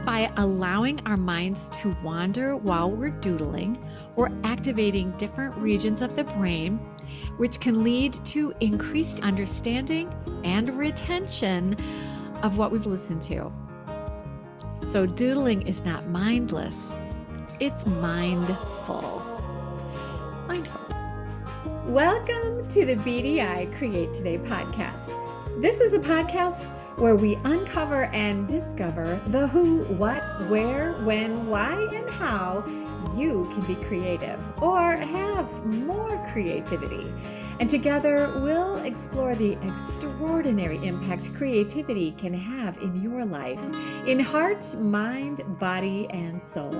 By allowing our minds to wander while we're doodling, we're activating different regions of the brain, which can lead to increased understanding and retention of what we've listened to. So doodling is not mindless, it's mindful. Mindful. Welcome to the BDI Create Today podcast. This is a podcast where we uncover and discover the who, what, where, when, why, and how you can be creative or have more creativity. And together we'll explore the extraordinary impact creativity can have in your life, in heart, mind, body, and soul.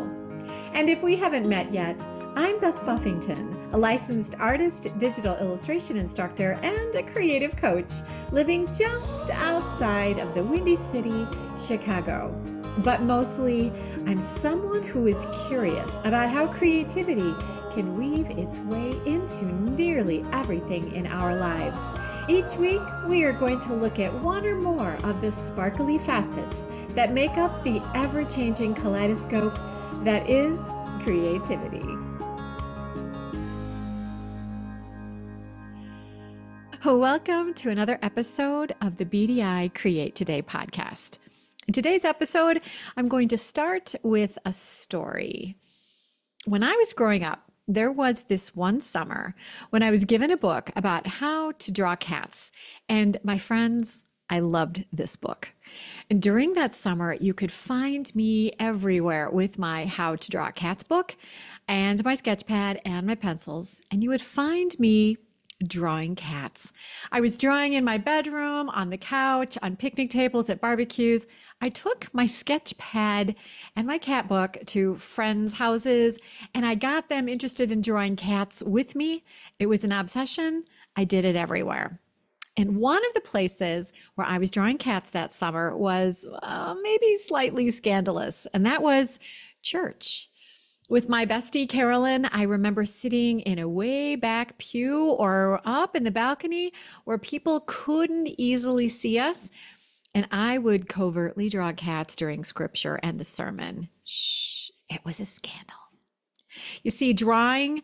And if we haven't met yet, I'm Beth Buffington, a licensed artist, digital illustration instructor, and a creative coach living just outside of the Windy City, Chicago. But mostly, I'm someone who is curious about how creativity can weave its way into nearly everything in our lives. Each week, we are going to look at one or more of the sparkly facets that make up the ever-changing kaleidoscope that is creativity. Welcome to another episode of the BDI Create Today podcast. In today's episode, I'm going to start with a story. When I was growing up, there was this one summer when I was given a book about how to draw cats. And my friends, I loved this book. And during that summer, you could find me everywhere with my How to Draw Cats book and my sketch pad and my pencils. And you would find me drawing cats. I was drawing in my bedroom, on the couch, on picnic tables, at barbecues. I took my sketch pad and my cat book to friends' houses, and I got them interested in drawing cats with me. It was an obsession. I did it everywhere. And one of the places where I was drawing cats that summer was maybe slightly scandalous, and that was church. With my bestie, Carolyn, I remember sitting in a way back pew or up in the balcony where people couldn't easily see us. And I would covertly draw cats during scripture and the sermon. Shh, it was a scandal. You see, drawing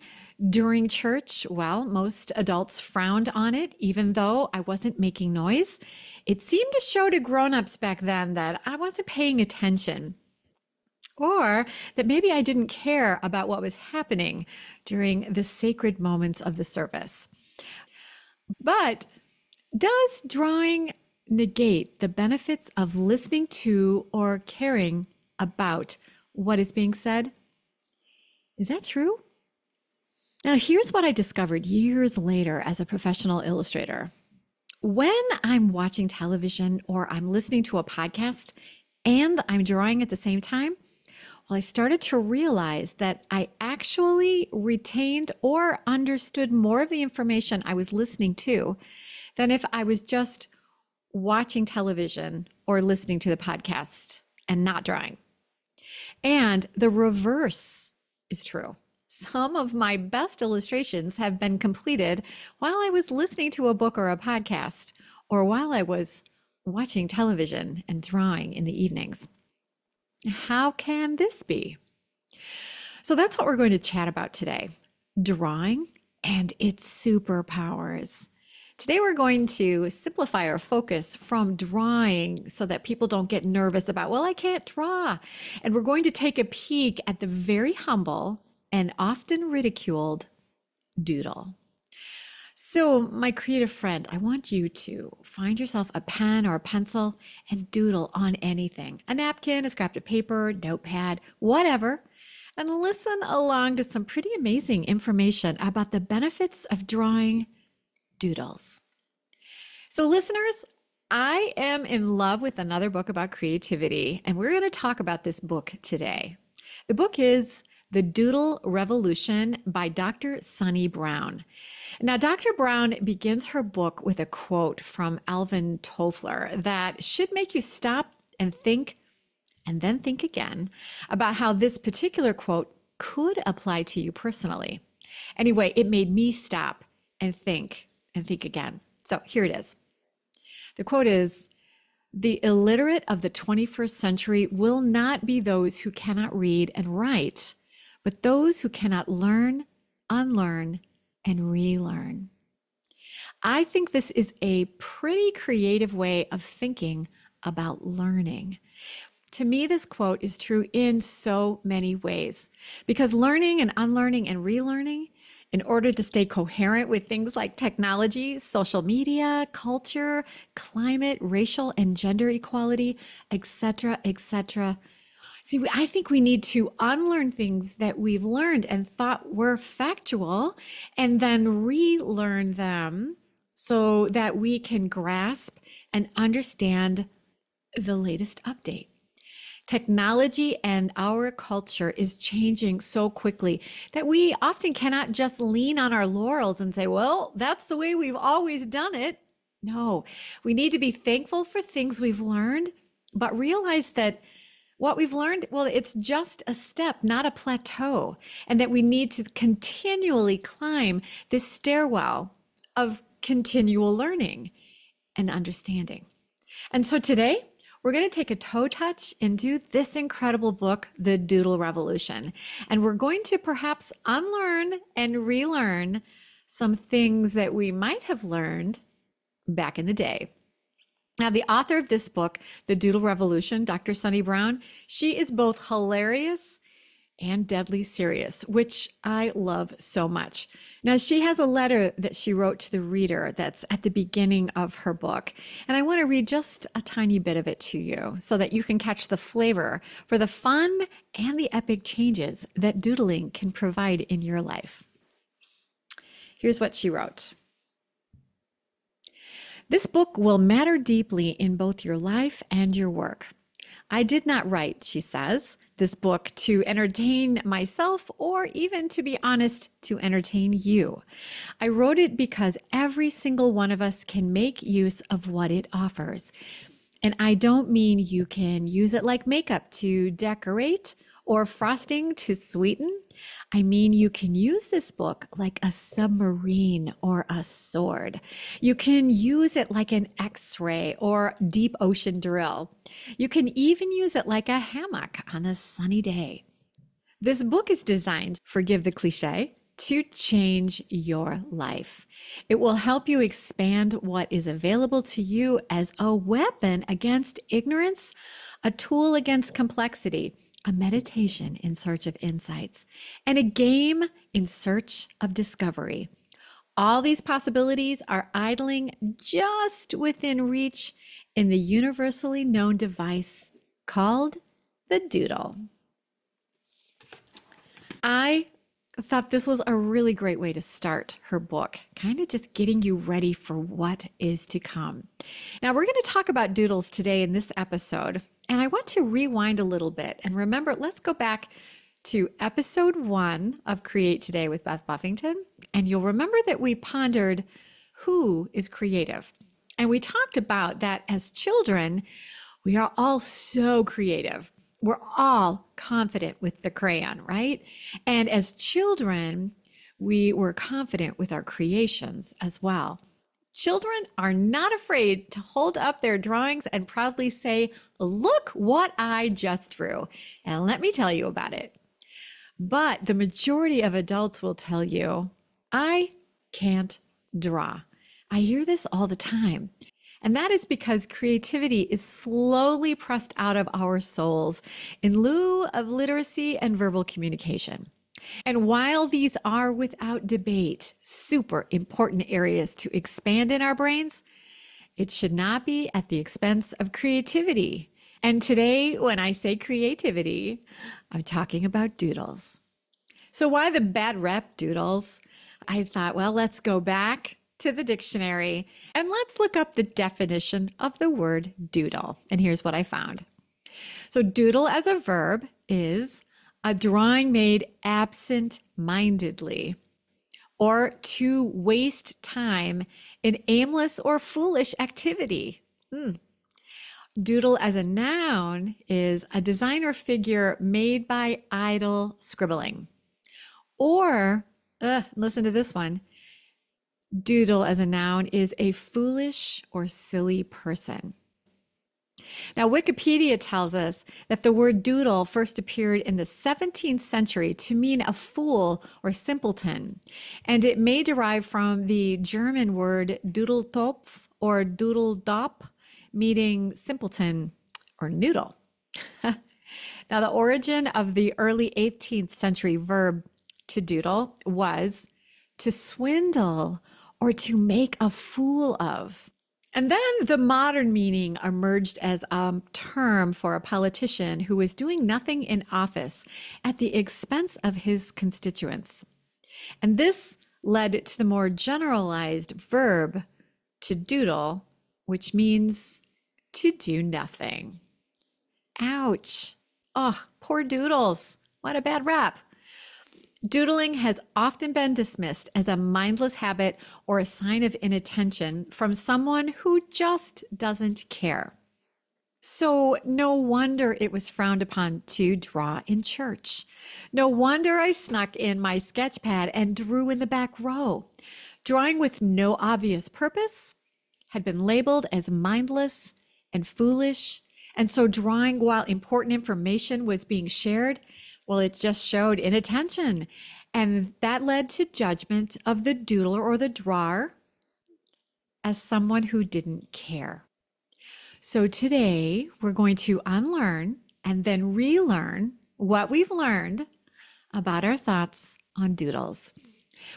during church, well, most adults frowned on it, even though I wasn't making noise. It seemed to show to grown-ups back then that I wasn't paying attention, or that maybe I didn't care about what was happening during the sacred moments of the service. But does drawing negate the benefits of listening to or caring about what is being said? Is that true? Now, here's what I discovered years later as a professional illustrator. When I'm watching television or I'm listening to a podcast and I'm drawing at the same time, well, I started to realize that I actually retained or understood more of the information I was listening to than if I was just watching television or listening to the podcast and not drawing. And the reverse is true. Some of my best illustrations have been completed while I was listening to a book or a podcast, or while I was watching television and drawing in the evenings. How can this be? So that's what we're going to chat about today, drawing and its superpowers. Today we're going to simplify our focus from drawing so that people don't get nervous about, well, I can't draw. And we're going to take a peek at the very humble and often ridiculed doodle. So my creative friend, I want you to find yourself a pen or a pencil and doodle on anything, a napkin, a scrap of paper, notepad, whatever, and listen along to some pretty amazing information about the benefits of drawing doodles. So listeners, I am in love with another book about creativity, and we're going to talk about this book today. The book is The Doodle Revolution by Dr. Sunni Brown. Now, Dr. Brown begins her book with a quote from Alvin Toffler that should make you stop and think, and then think again about how this particular quote could apply to you personally. Anyway, it made me stop and think again. So here it is. The quote is, The illiterate of the 21st century will not be those who cannot read and write, but those who cannot learn, unlearn, and relearn. I think this is a pretty creative way of thinking about learning. To me, this quote is true in so many ways because learning and unlearning and relearning, in order to stay coherent with things like technology, social media, culture, climate, racial and gender equality, etc., etc. See, I think we need to unlearn things that we've learned and thought were factual and then relearn them so that we can grasp and understand the latest update. Technology and our culture is changing so quickly that we often cannot just lean on our laurels and say, well, that's the way we've always done it. No, we need to be thankful for things we've learned, but realize that what we've learned, well, it's just a step, not a plateau, and that we need to continually climb this stairwell of continual learning and understanding. And so today, we're going to take a toe touch into this incredible book, The Doodle Revolution. And we're going to perhaps unlearn and relearn some things that we might have learned back in the day. Now, the author of this book, The Doodle Revolution, Dr. Sunni Brown, she is both hilarious and deadly serious, which I love so much. Now, she has a letter that she wrote to the reader that's at the beginning of her book. And I want to read just a tiny bit of it to you so that you can catch the flavor for the fun and the epic changes that doodling can provide in your life. Here's what she wrote. This book will matter deeply in both your life and your work. I did not write, she says, this book to entertain myself or even, to be honest, to entertain you. I wrote it because every single one of us can make use of what it offers. And I don't mean you can use it like makeup to decorate or frosting to sweeten. I mean, you can use this book like a submarine or a sword. You can use it like an X-ray or deep ocean drill. You can even use it like a hammock on a sunny day. This book is designed, forgive the cliche, to change your life. It will help you expand what is available to you as a weapon against ignorance, a tool against complexity, a meditation in search of insights, and a game in search of discovery. All these possibilities are idling just within reach in the universally known device called the Doodle. I thought this was a really great way to start her book, kind of just getting you ready for what is to come. Now, we're going to talk about doodles today in this episode, and I want to rewind a little bit and remember, let's go back to episode 1 of Create Today with Beth Buffington, and you'll remember that we pondered who is creative. And we talked about that as children, we are all so creative. We're all confident with the crayon, right? And as children, we were confident with our creations as well. Children are not afraid to hold up their drawings and proudly say, look what I just drew. And let me tell you about it. But the majority of adults will tell you, I can't draw. I hear this all the time. And that is because creativity is slowly pressed out of our souls in lieu of literacy and verbal communication. And while these are without debate super important areas to expand in our brains, it should not be at the expense of creativity. And today, when I say creativity, I'm talking about doodles. So why the bad rep, doodles? I thought, well, let's go back to the dictionary and let's look up the definition of the word doodle. And here's what I found. So doodle as a verb is a drawing made absent-mindedly or to waste time in aimless or foolish activity. Doodle as a noun is a design or figure made by idle scribbling. Or, listen to this one. Doodle as a noun is a foolish or silly person. Now, Wikipedia tells us that the word doodle first appeared in the 17th century to mean a fool or simpleton, and it may derive from the German word Doodletopf or Doodledop, meaning simpleton or noodle. Now, the origin of the early 18th century verb to doodle was to swindle or to make a fool of. And then the modern meaning emerged as a term for a politician who was doing nothing in office at the expense of his constituents. And this led to the more generalized verb to doodle, which means to do nothing. Ouch. Oh, poor doodles. What a bad rap. Doodling has often been dismissed as a mindless habit or a sign of inattention from someone who just doesn't care. So no wonder it was frowned upon to draw in church. No wonder I snuck in my sketch pad and drew in the back row. Drawing with no obvious purpose had been labeled as mindless and foolish, and so drawing while important information was being shared, well, it just showed inattention, and that led to judgment of the doodler or the drawer as someone who didn't care. So today we're going to unlearn and then relearn what we've learned about our thoughts on doodles.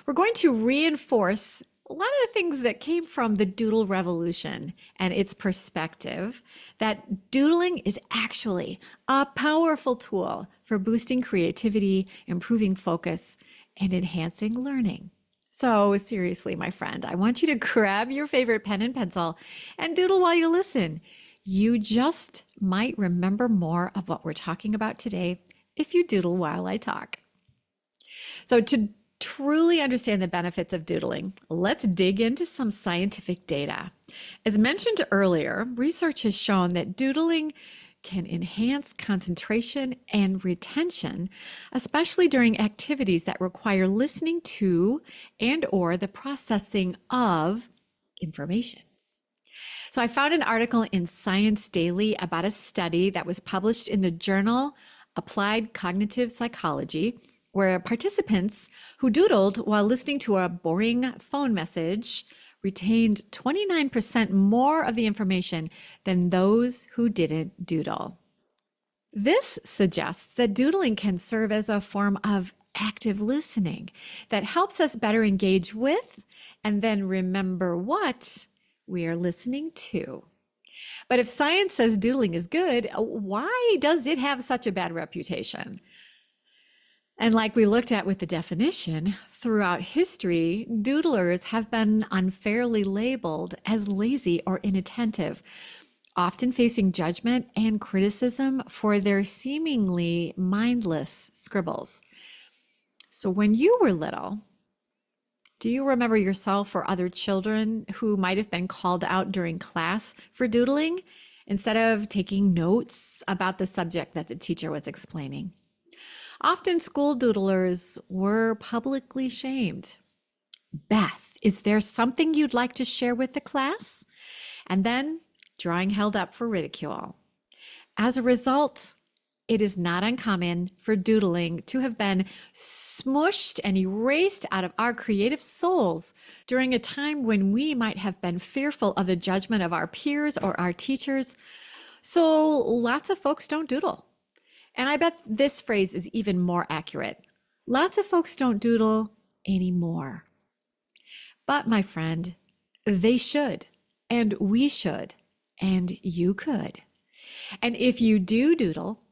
We're going to reinforce a lot of the things that came from the Doodle Revolution and its perspective that doodling is actually a powerful tool for boosting creativity, improving focus, and enhancing learning. So seriously, my friend, I want you to grab your favorite pen and pencil and doodle while you listen. You just might remember more of what we're talking about today if you doodle while I talk. So to truly understand the benefits of doodling, let's dig into some scientific data. As mentioned earlier, research has shown that doodling can enhance concentration and retention, especially during activities that require listening to and or the processing of information. So I found an article in Science Daily about a study that was published in the journal Applied Cognitive Psychology, where participants who doodled while listening to a boring phone message retained 29% more of the information than those who didn't doodle. This suggests that doodling can serve as a form of active listening that helps us better engage with and then remember what we are listening to. But if science says doodling is good, why does it have such a bad reputation? And like we looked at with the definition, throughout history, doodlers have been unfairly labeled as lazy or inattentive, often facing judgment and criticism for their seemingly mindless scribbles. So when you were little, do you remember yourself or other children who might have been called out during class for doodling instead of taking notes about the subject that the teacher was explaining? Often school doodlers were publicly shamed. Beth, is there something you'd like to share with the class? And then drawing held up for ridicule. As a result, it is not uncommon for doodling to have been smushed and erased out of our creative souls during a time when we might have been fearful of the judgment of our peers or our teachers. So lots of folks don't doodle. And I bet this phrase is even more accurate. Lots of folks don't doodle anymore. But my friend, they should, and we should, and you could. And if you do doodle,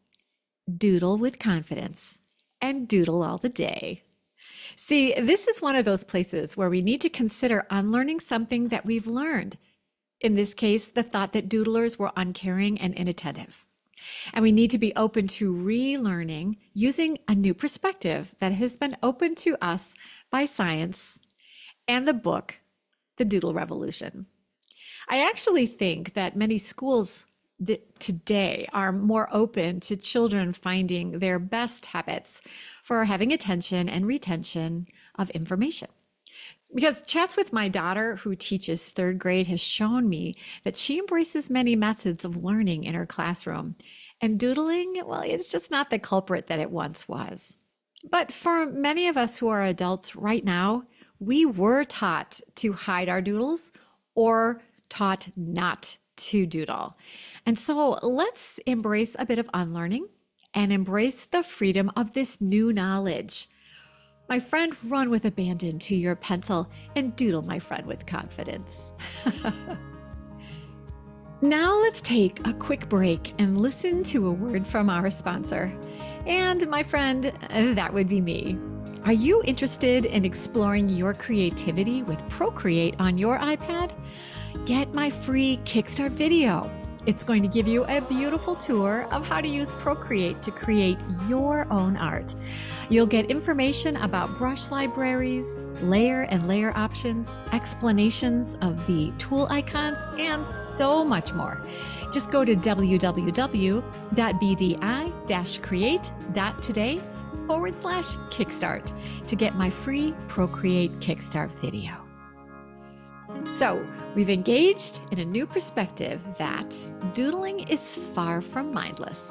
doodle with confidence and doodle all the day. See, this is one of those places where we need to consider unlearning something that we've learned. In this case, the thought that doodlers were uncaring and inattentive. And we need to be open to relearning using a new perspective that has been opened to us by science and the book, The Doodle Revolution. I actually think that many schools today are more open to children finding their best habits for having attention and retention of information. Because chats with my daughter, who teaches third grade, has shown me that she embraces many methods of learning in her classroom. And doodling, well, it's just not the culprit that it once was. But for many of us who are adults right now, we were taught to hide our doodles or taught not to doodle. And so let's embrace a bit of unlearning and embrace the freedom of this new knowledge. My friend, run with abandon to your pencil and doodle, my friend, with confidence. Now let's take a quick break and listen to a word from our sponsor. And my friend, that would be me. Are you interested in exploring your creativity with Procreate on your iPad? Get my free Kickstart video. It's going to give you a beautiful tour of how to use Procreate to create your own art. You'll get information about brush libraries, layer and layer options, explanations of the tool icons, and so much more. Just go to www.bdi-create.today/Kickstart to get my free Procreate Kickstart video. So we've engaged in a new perspective that doodling is far from mindless.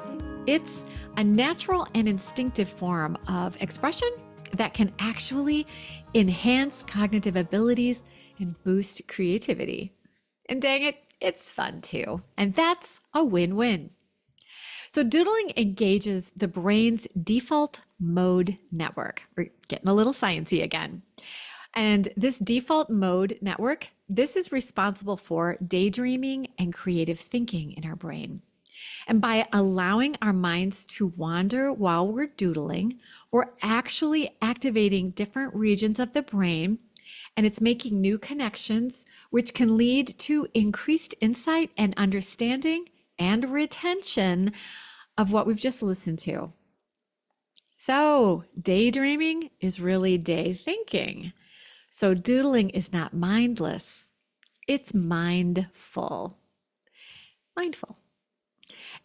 It's a natural and instinctive form of expression that can actually enhance cognitive abilities and boost creativity. And dang it, it's fun too. And that's a win-win. So doodling engages the brain's default mode network. We're getting a little sciencey again. And this default mode network, this is responsible for daydreaming and creative thinking in our brain. And by allowing our minds to wander while we're doodling, we're actually activating different regions of the brain, and it's making new connections, which can lead to increased insight and understanding and retention of what we've just listened to. So daydreaming is really day thinking. So doodling is not mindless, it's mindful. Mindful.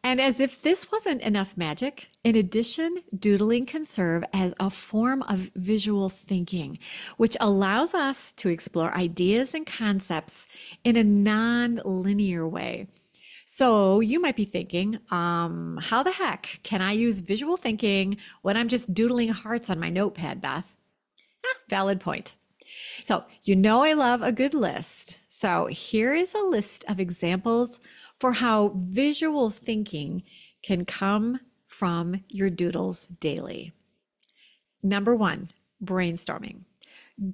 And as if this wasn't enough magic, in addition, doodling can serve as a form of visual thinking, which allows us to explore ideas and concepts in a non-linear way. So you might be thinking, how the heck can I use visual thinking when I'm just doodling hearts on my notepad, Beth? Valid point. So you know I love a good list. So here is a list of examples for how visual thinking can come from your doodles daily. Number 1, brainstorming.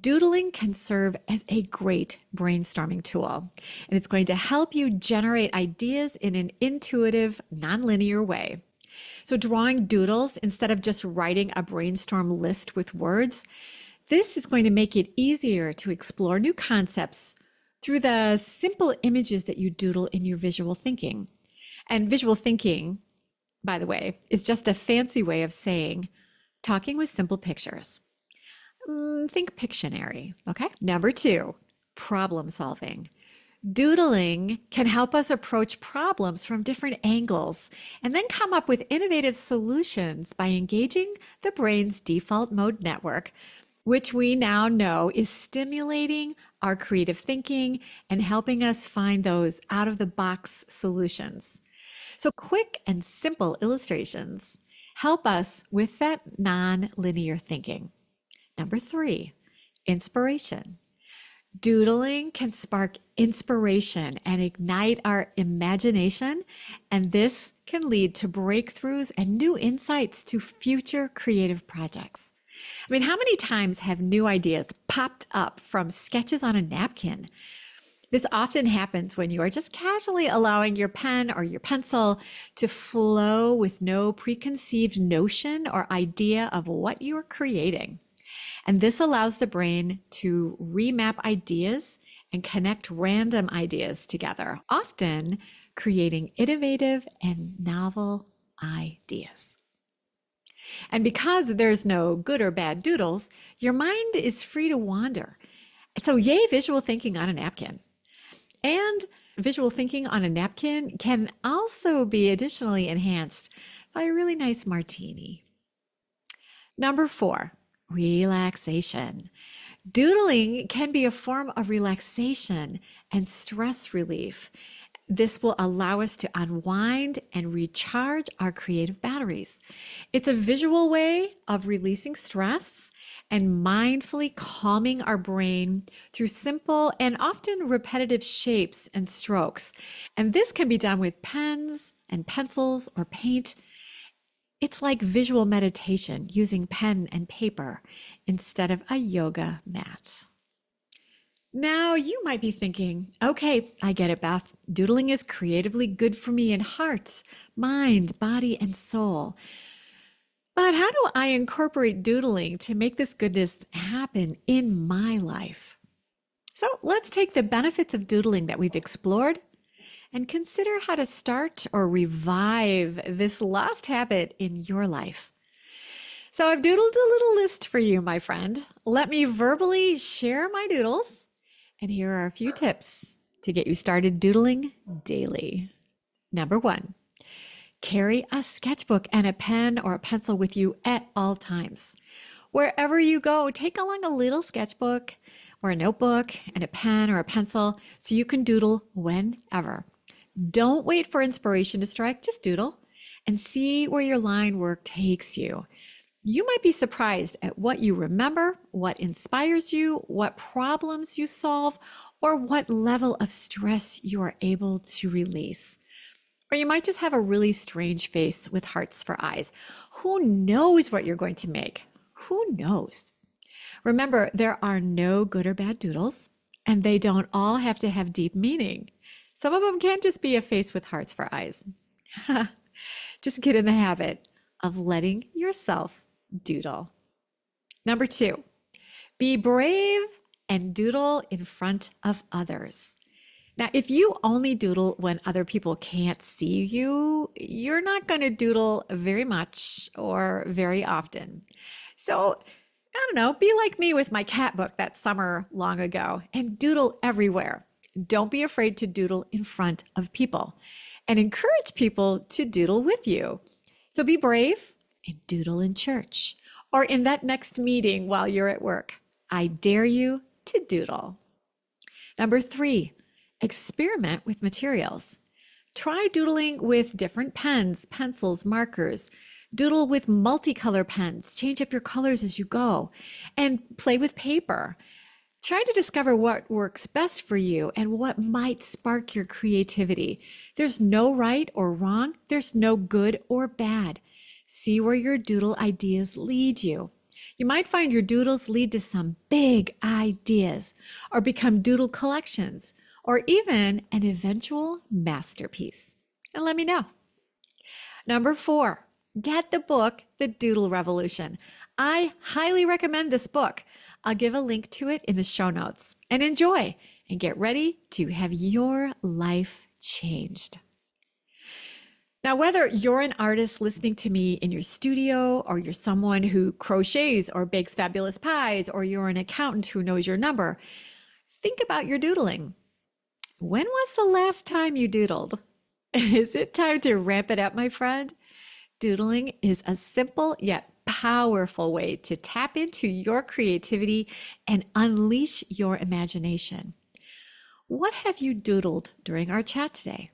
Doodling can serve as a great brainstorming tool, and it's going to help you generate ideas in an intuitive, nonlinear way. So drawing doodles instead of just writing a brainstorm list with words, this is going to make it easier to explore new concepts through the simple images that you doodle in your visual thinking. And visual thinking, by the way, is just a fancy way of saying talking with simple pictures. Think Pictionary, okay? Number 2, problem solving. Doodling can help us approach problems from different angles and then come up with innovative solutions by engaging the brain's default mode network, which we now know is stimulating our creative thinking and helping us find those out-of-the-box solutions. So quick and simple illustrations help us with that non-linear thinking. Number 3, inspiration. Doodling can spark inspiration and ignite our imagination, and this can lead to breakthroughs and new insights to future creative projects. I mean, how many times have new ideas popped up from sketches on a napkin? This often happens when you are just casually allowing your pen or your pencil to flow with no preconceived notion or idea of what you are creating. And this allows the brain to remap ideas and connect random ideas together, often creating innovative and novel ideas. And because there's no good or bad doodles, your mind is free to wander. So yay, visual thinking on a napkin. And visual thinking on a napkin can also be additionally enhanced by a really nice martini. Number 4, relaxation. Doodling can be a form of relaxation and stress relief. This will allow us to unwind and recharge our creative batteries. It's a visual way of releasing stress and mindfully calming our brain through simple and often repetitive shapes and strokes. And this can be done with pens and pencils or paint. It's like visual meditation using pen and paper instead of a yoga mat. Now you might be thinking, okay, I get it, Beth. Doodling is creatively good for me in heart, mind, body, and soul. But how do I incorporate doodling to make this goodness happen in my life? So let's take the benefits of doodling that we've explored and consider how to start or revive this lost habit in your life. So I've doodled a little list for you, my friend. Let me verbally share my doodles, and here are a few tips to get you started doodling daily. Number 1, carry a sketchbook and a pen or a pencil with you at all times. Wherever you go, take along a little sketchbook or a notebook and a pen or a pencil so you can doodle whenever. Don't wait for inspiration to strike, just doodle and see where your line work takes you. You might be surprised at what you remember, what inspires you, what problems you solve, or what level of stress you are able to release. Or you might just have a really strange face with hearts for eyes. Who knows what you're going to make? Who knows? Remember, there are no good or bad doodles, and they don't all have to have deep meaning. Some of them can't just be a face with hearts for eyes. Just get in the habit of letting yourself doodle. Number 2, be brave and doodle in front of others. Now, if you only doodle when other people can't see you, you're not going to doodle very much or very often. So, I don't know, be like me with my cat book that summer long ago and doodle everywhere. Don't be afraid to doodle in front of people and encourage people to doodle with you. So be brave and doodle in church or in that next meeting while you're at work. I dare you to doodle. Number 3, experiment with materials. Try doodling with different pens, pencils, markers. Doodle with multicolor pens. Change up your colors as you go and play with paper. Try to discover what works best for you and what might spark your creativity. There's no right or wrong. There's no good or bad. See where your doodle ideas lead you. You might find your doodles lead to some big ideas or become doodle collections or even an eventual masterpiece. And let me know. Number 4, get the book, The Doodle Revolution. I highly recommend this book. I'll give a link to it in the show notes. And enjoy and get ready to have your life changed. Now, whether you're an artist listening to me in your studio, or you're someone who crochets or bakes fabulous pies, or you're an accountant who knows your number, think about your doodling. When was the last time you doodled? Is it time to ramp it up, my friend? Doodling is a simple yet powerful way to tap into your creativity and unleash your imagination. What have you doodled during our chat today?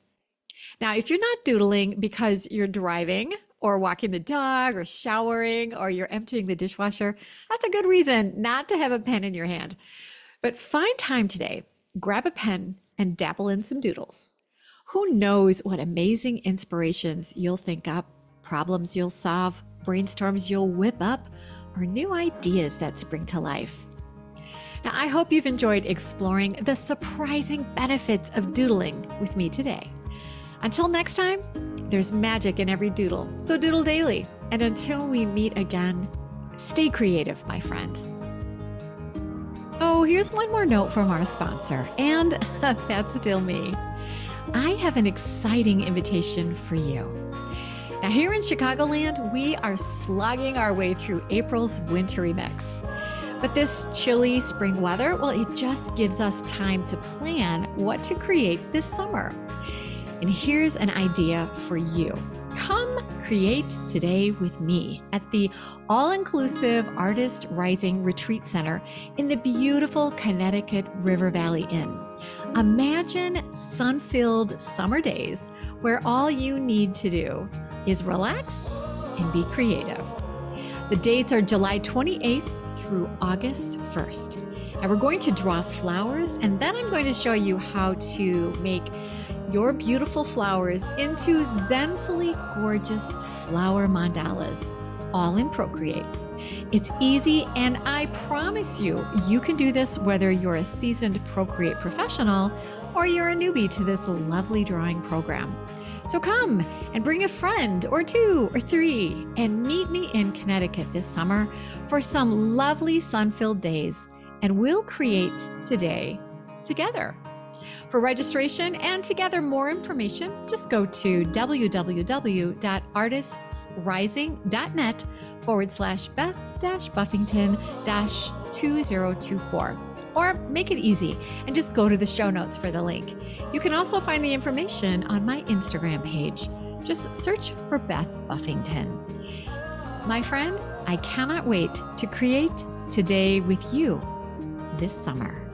Now, if you're not doodling because you're driving or walking the dog or showering or you're emptying the dishwasher, that's a good reason not to have a pen in your hand. But find time today, grab a pen and dabble in some doodles. Who knows what amazing inspirations you'll think up, problems you'll solve, brainstorms you'll whip up, or new ideas that spring to life. Now, I hope you've enjoyed exploring the surprising benefits of doodling with me today. Until next time, there's magic in every doodle, so doodle daily. And until we meet again, stay creative, my friend. Oh, here's one more note from our sponsor, and that's still me. I have an exciting invitation for you. Now, here in Chicagoland, we are slogging our way through April's wintry mix. But this chilly spring weather, well, it just gives us time to plan what to create this summer. And here's an idea for you. come create today with me at the all-inclusive Artist Rising Retreat Center in the beautiful Connecticut River Valley Inn. Imagine sun-filled summer days where all you need to do is relax and be creative. The dates are July 28th through August 1st. And we're going to draw flowers, and then I'm going to show you how to make your beautiful flowers into zenfully gorgeous flower mandalas, all in Procreate. It's easy, and I promise you, you can do this whether you're a seasoned Procreate professional or you're a newbie to this lovely drawing program. So come and bring a friend or two or three and meet me in Connecticut this summer for some lovely sun-filled days, and we'll create today together. For registration and to gather more information, just go to www.artistsrising.net/Beth-Buffington-2024. Or make it easy and just go to the show notes for the link. You can also find the information on my Instagram page. Just search for Beth Buffington. My friend, I cannot wait to create today with you this summer.